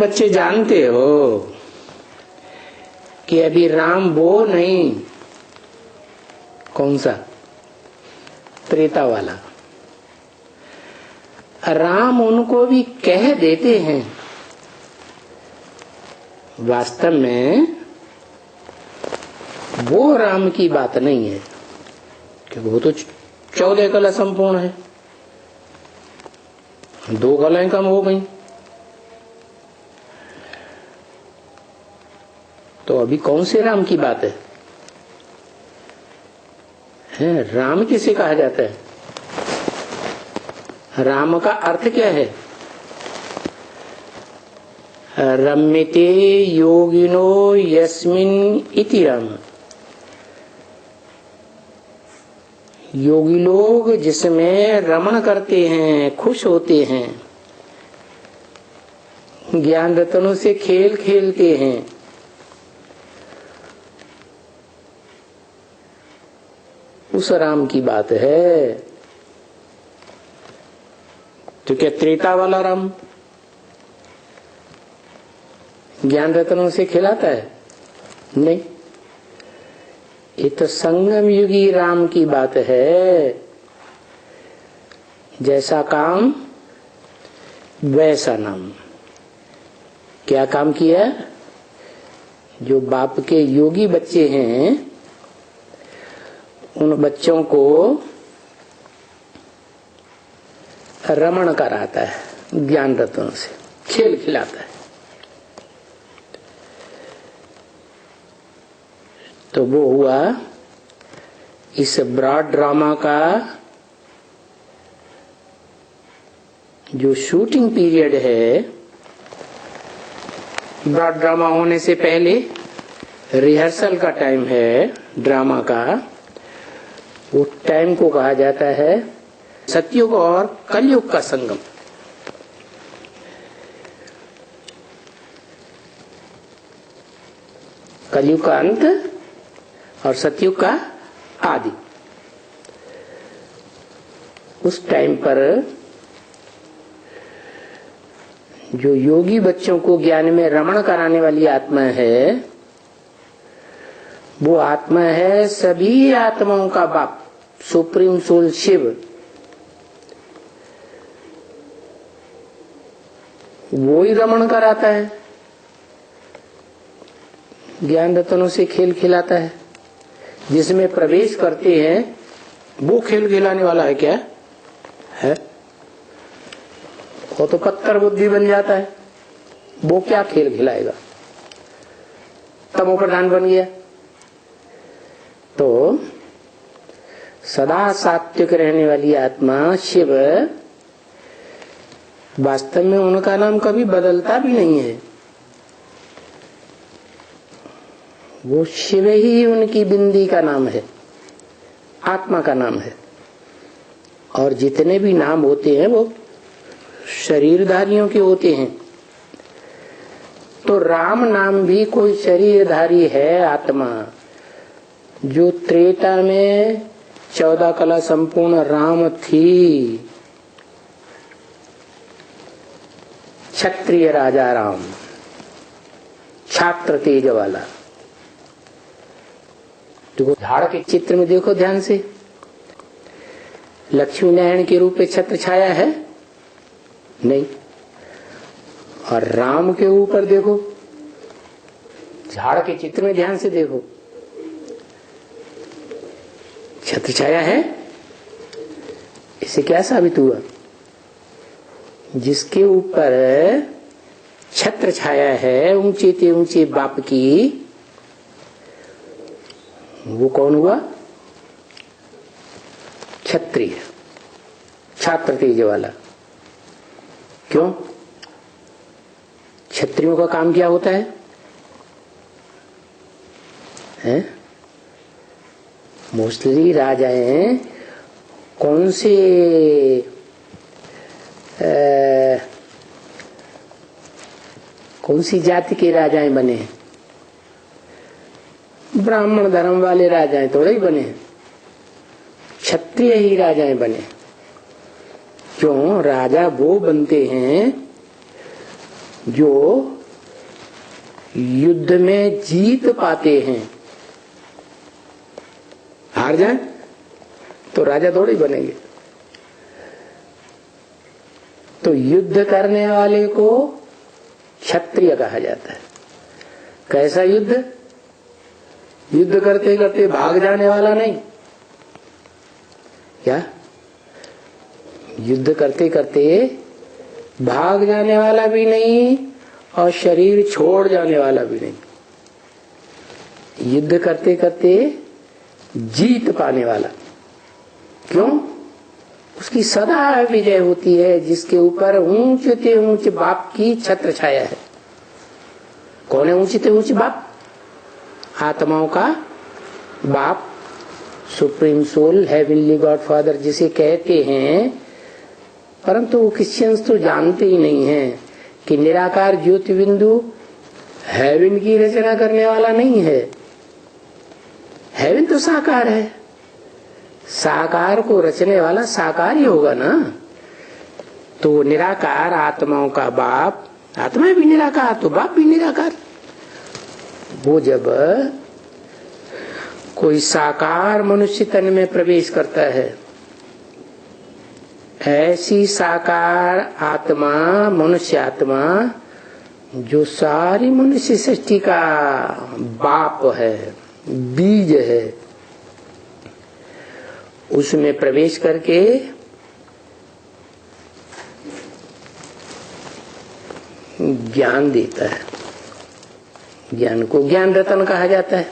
बच्चे जानते हो कि अभी राम वो नहीं, कौन सा, त्रेता वाला। राम उनको भी कह देते हैं, वास्तव में वो राम की बात नहीं है, क्योंकि वो तो 14 कला संपूर्ण है, 2 कलाएं कम हो गई। तो अभी कौन से राम की बात है? राम किसे कहा जाता है? राम का अर्थ क्या है? रम्यते योगिनो यस्मिन् इति राम। योगी लोग जिसमें रमण करते हैं, खुश होते हैं, ज्ञान रत्नों से खेल खेलते हैं, उस राम की बात है। तो क्या त्रेता वाला राम ज्ञान रत्नों से खिलाता है? नहीं, ये तो संगम युगी राम की बात है। जैसा काम वैसा नाम। क्या काम किया? जो बाप के योगी बच्चे हैं उन बच्चों को रमण कराता है, ज्ञान रत्नों से खेल खिलाता है। तो वो हुआ इस ब्रॉड ड्रामा का जो शूटिंग पीरियड है। ब्रॉड ड्रामा होने से पहले रिहर्सल का टाइम है ड्रामा का, वो टाइम को कहा जाता है सतयुग और कलयुग का संगम। कलयुग का अंत और सतयुग का आदि। उस टाइम पर जो योगी बच्चों को ज्ञान में रमण कराने वाली आत्मा है, वो आत्मा है सभी आत्माओं का बाप, सुप्रीम सोल शिव। वो ही रमण कराता है, ज्ञान रत्नों से खेल खिलाता है। जिसमें प्रवेश करते हैं वो खेल खिलाने वाला है क्या है? वो तो पत्थर बुद्धि बन जाता है, वो क्या खेल खिलाएगा? तमो प्रधान बन गया। तो सदा सात्विक रहने वाली आत्मा शिव, वास्तव में उनका नाम कभी बदलता भी नहीं है। वो शिव ही उनकी बिंदी का नाम है, आत्मा का नाम है। और जितने भी नाम होते हैं वो शरीरधारियों के होते हैं। तो राम नाम भी कोई शरीरधारी है, आत्मा। जो त्रेता में 14 कला संपूर्ण राम थी, क्षत्रिय राजा राम, छात्र तेज वाला। देखो झाड़ के चित्र में देखो ध्यान से, लक्ष्मी नारायण के रूप में छत्र छाया है नहीं। और राम के ऊपर देखो, झाड़ के चित्र में ध्यान से देखो, छत्र छाया है। इससे क्या साबित हुआ? जिसके ऊपर छत्र छाया है ऊंचे ते ऊंचे बाप की, वो कौन हुआ? क्षत्रिय, छात्र तेज वाला। क्यों? क्षत्रियों का काम क्या होता है? मोस्टली राजाएं कौन से कौन सी जाति के राजाएं बने हैं? ब्राह्मण धर्म वाले राजाएं थोड़े ही बने हैं, क्षत्रिय ही राजाएं बने। क्यों? राजा वो बनते हैं जो युद्ध में जीत पाते हैं। हार जाए तो राजा थोड़ी बनेंगे। तो युद्ध करने वाले को क्षत्रिय कहा जाता है। कैसा युद्ध? युद्ध करते करते भाग जाने वाला नहीं। क्या? युद्ध करते करते भाग जाने वाला भी नहीं और शरीर छोड़ जाने वाला भी नहीं। युद्ध करते करते जीत पाने वाला। क्यों? उसकी सदा विजय होती है, जिसके ऊपर ऊंचे से ऊंचे बाप की छत्र छाया है। कौन है ऊंचे से ऊंचे बाप? आत्माओं का बाप, supreme soul, heavenly God father जिसे कहते हैं। परंतु वो क्रिश्चियंस तो जानते ही नहीं हैं कि निराकार ज्योति बिंदु हेवन की रचना करने वाला नहीं है। हेवन तो साकार है, साकार को रचने वाला साकार ही होगा ना। तो निराकार आत्माओं का बाप, आत्मा भी निराकार तो बाप भी निराकार। वो जब कोई साकार मनुष्य तन में प्रवेश करता है, ऐसी साकार आत्मा, मनुष्य आत्मा जो सारी मनुष्य सृष्टि का बाप है, बीज है, उसमें प्रवेश करके ज्ञान देता है। ज्ञान को ज्ञान रतन कहा जाता है।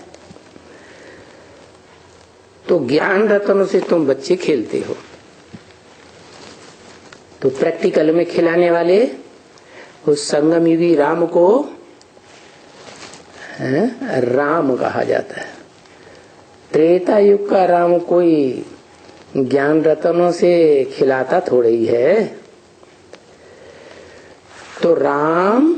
तो ज्ञान रतन से तुम बच्चे खेलते हो, तो प्रैक्टिकल में खिलाने वाले उस संगम युगी राम को राम कहा जाता है। त्रेता युग का राम कोई ज्ञान रतनों से खिलाता थोड़ा ही है। तो राम